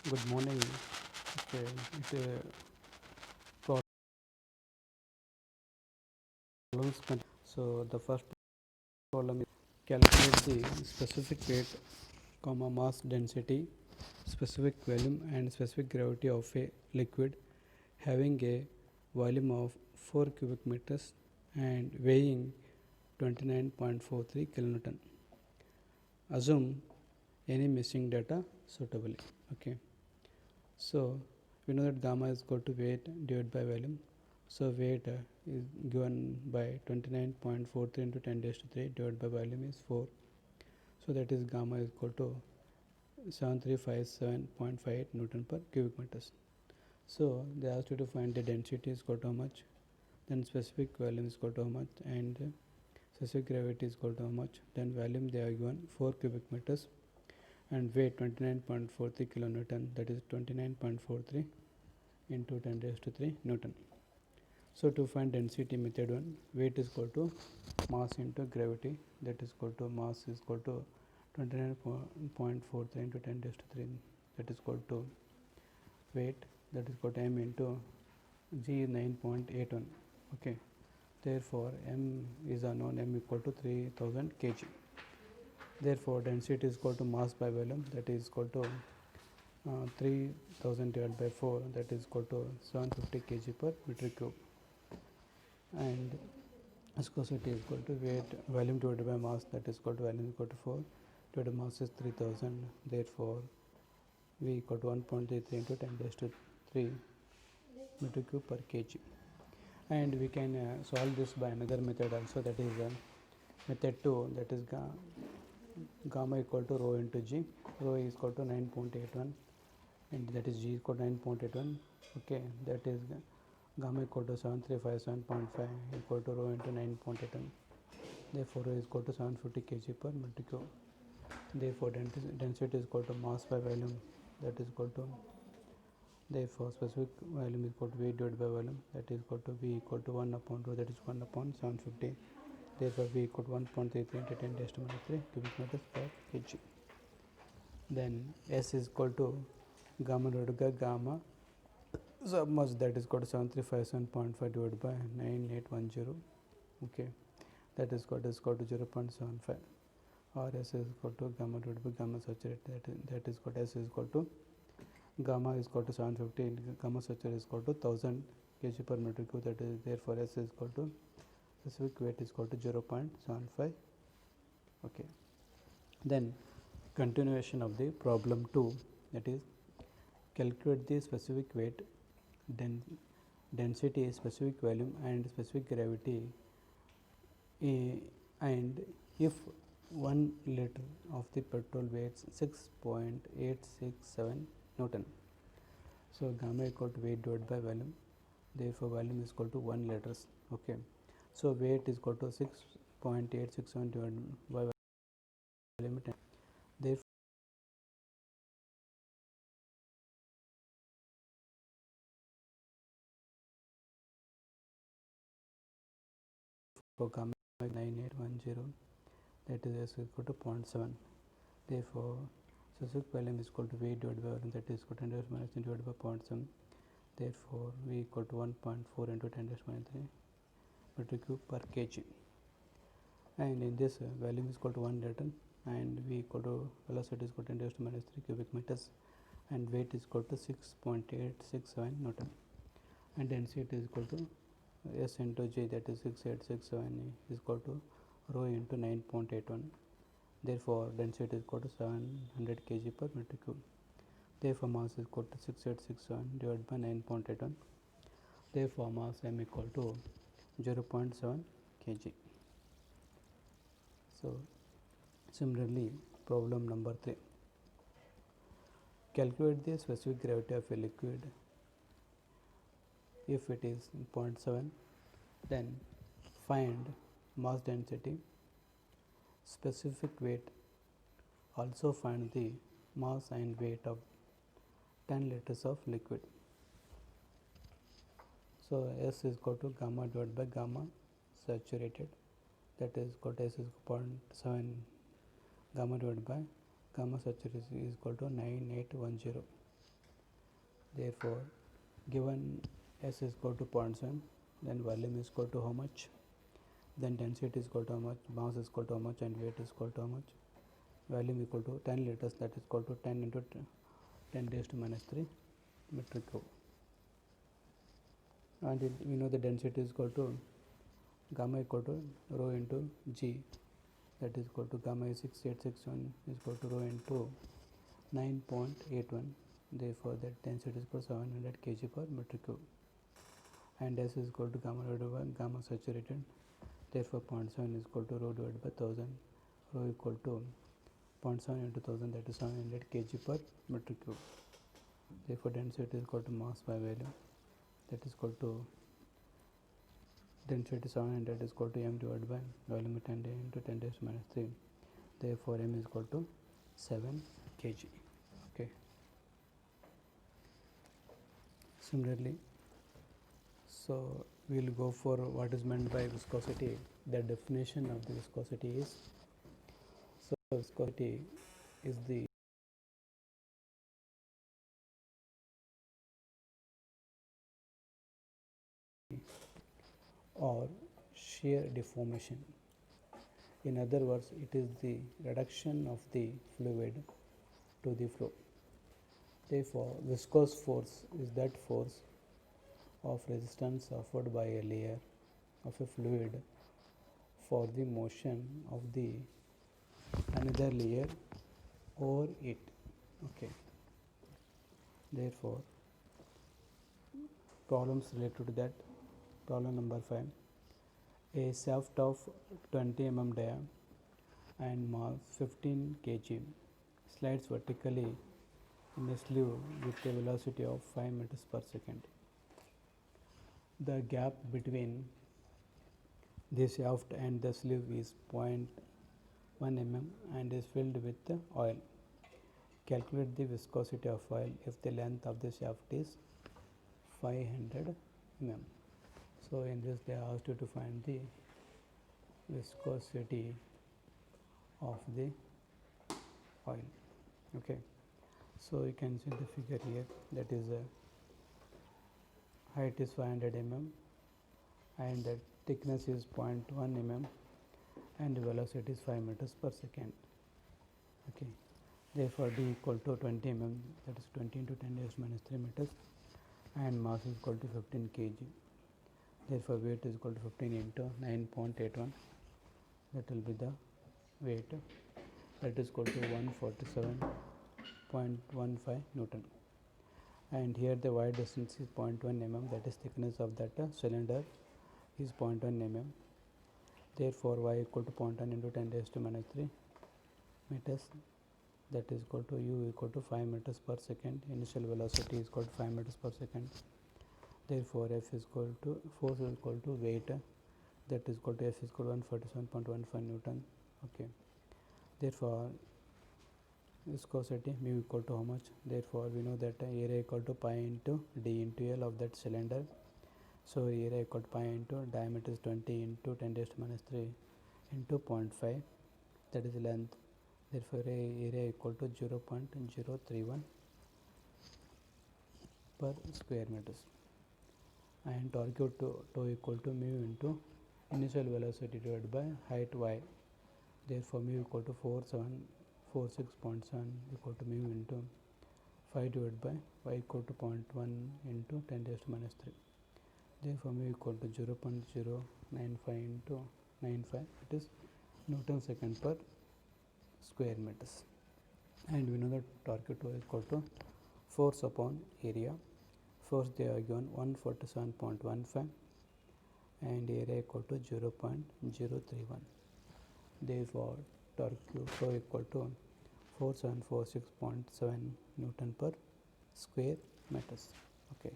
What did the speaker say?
Good morning. Okay, problems. So the first problem is calculate the specific weight, comma mass density, specific volume, and specific gravity of a liquid having a volume of 4 cubic meters and weighing 29.43 kilonewton. Assume any missing data suitably. Okay. So we know that gamma is equal to weight divided by volume. So weight is given by 29.43 into 10 raised to 3 divided by volume is 4. So that is gamma is equal to 7357.58 Newton per cubic meters. So they asked you to find the density is equal to how much, then specific volume is equal to how much, and specific gravity is equal to how much. Then volume they are given 4 cubic meters and weight 29.43 kilonewton, that is 29.43 into 10 raised to 3 Newton. So to find density, method 1, weight is equal to mass into gravity, that is equal to mass is equal to 29.43 into 10 raised to 3, that is equal to weight, that is equal to m into g 9.81. Okay, therefore m is unknown, m equal to 3000 kg. Therefore density is equal to mass by volume, that is equal to 3000 divided by 4, that is equal to 750 kg per meter cube, and viscosity is equal to weight volume divided by mass, that is equal to volume is equal to 4 divided by mass is 3000. Therefore V equal to 1.33 into 10 raised to 3 meter cube per kg. And we can solve this by another method also, that is method 2, that is gamma equal to rho into g. Rho is equal to 9.81 and that is g equal to 9.81. Okay, that is gamma equal to 7357.5 equal to rho into 9.81. Therefore rho is equal to 750 kg per meter cube. Therefore density is equal to mass by volume, that is equal to, therefore specific volume is equal to V divided by volume, that is equal to V equal to 1 upon rho, that is 1 upon 750. Therefore V equal to 1.33 into 10 raised to minus 3 cubic meters per kg. Then S is equal to gamma divided by gamma submerged, that is equal to 7357.5 divided by 9810. Okay, that is equal to 0.75, or S is equal to gamma divided by gamma saturated, that is equal to S is equal to gamma is equal to 750, gamma saturated is equal to 1000 kg per meter cube, that is therefore S is equal to specific weight is equal to 0.75. Okay, then continuation of the problem 2, that is calculate the specific weight, density, specific volume, and specific gravity, and if 1 liter of the petrol weighs 6.867 Newton. So gamma equal to weight divided by volume, therefore volume is equal to 1 liters. Okay, so weight is equal to 6.867 divided by volume, therefore gamma 9810, that is S equal to 0.7. Therefore specific volume is equal to weight divided by volume, that is equal to 10 raised minus 3 divided by 0.7. Therefore V equal to 1.4 into 10 raised minus 3 meter cube per kg. And in this volume is equal to 1 liter, and V equal to velocity is equal to 10 raised to minus 3 cubic meters, and weight is equal to 6.867 Newton, and density is equal to S into G, that is 6867 is equal to rho into 9.81. Therefore density is equal to 700 kg per meter cube. Therefore mass is equal to 6867 divided by 9.81. Therefore mass M equal to 0.7 kg. So similarly problem number 3, calculate the specific gravity of a liquid. If it is 0.7, then find mass density, specific weight, also find the mass and weight of 10 liters of liquid. So S is equal to gamma divided by gamma saturated, that is equal to S is 0.7 gamma divided by gamma saturated is equal to 9810. Therefore, given S is equal to 0.7, then volume is equal to how much, then density is equal to how much, mass is equal to how much, and weight is equal to how much. Volume equal to 10 liters, that is equal to 10 into 10 raised to minus 3 metric cube. And we know the density is equal to gamma equal to rho into G, that is equal to gamma is 6861 is equal to rho into 9.81. Therefore, that density is equal to 700 kg per metric cube. And S is equal to gamma divided by gamma saturated. Therefore, 0.7 is equal to rho divided by 1000. Rho equal to 0.7 into 1000, that is 700 kg per metric cube. Therefore, density is equal to mass by volume, that is equal to density 700 is equal to m divided by volume 10 into 10 raised to minus 3. Therefore, m is equal to 7 kg. Okay. Similarly, so we will go for what is meant by viscosity. The definition of the viscosity is, so viscosity is the or shear deformation. In other words, it is the reduction of the fluid to the flow. Therefore, viscous force is that force of resistance offered by a layer of a fluid for the motion of the another layer over it. Okay. Therefore, problems related to that. Problem number 5. A shaft of 20 mm diameter and mass 15 kg slides vertically in a sleeve with a velocity of 5 meters per second. The gap between the shaft and the sleeve is 0.1 mm and is filled with oil. Calculate the viscosity of oil if the length of the shaft is 500 mm. So, in this they asked you to find the viscosity of the oil. Okay. So, you can see the figure here, that is height is 500 mm and the thickness is 0.1 mm and the velocity is 5 meters per second. Okay. Therefore, D equal to 20 mm, that is 20 into 10 raised to minus 3 meters, and mass is equal to 15 kg. Therefore, weight is equal to 15 into 9.81, that will be the weight, that is equal to 147.15 Newton. And here the wide distance is 0.1 mm, that is thickness of that cylinder is 0.1 mm. Therefore, y equal to 0.1 into 10 raised to minus 3 meters, that is equal to u equal to 5 meters per second. Initial velocity is equal to 5 meters per second. Therefore, F is equal to force is equal to weight, that is equal to F is equal to 147.15 Newton. Okay. Therefore, viscosity mu equal to how much? Therefore, we know that area equal to pi into d into L of that cylinder. So, area equal to pi into diameter is 20 into 10 raised to minus 3 into 0.5, that is length. Therefore, area equal to 0.031 per square meters. And torque tau equal to mu into initial velocity divided by height y. Therefore, mu equal to 4746.7 equal to mu into 5 divided by y equal to 0.1 into 10 raised to minus 3. Therefore, mu equal to 0.095 into 95, it is Newton second per square meters. And we know that torque tau equal to force upon area. Force they are given 147.15 and area equal to 0.031. Therefore, torque tau equal to 4746.7 Newton per square meters. Okay.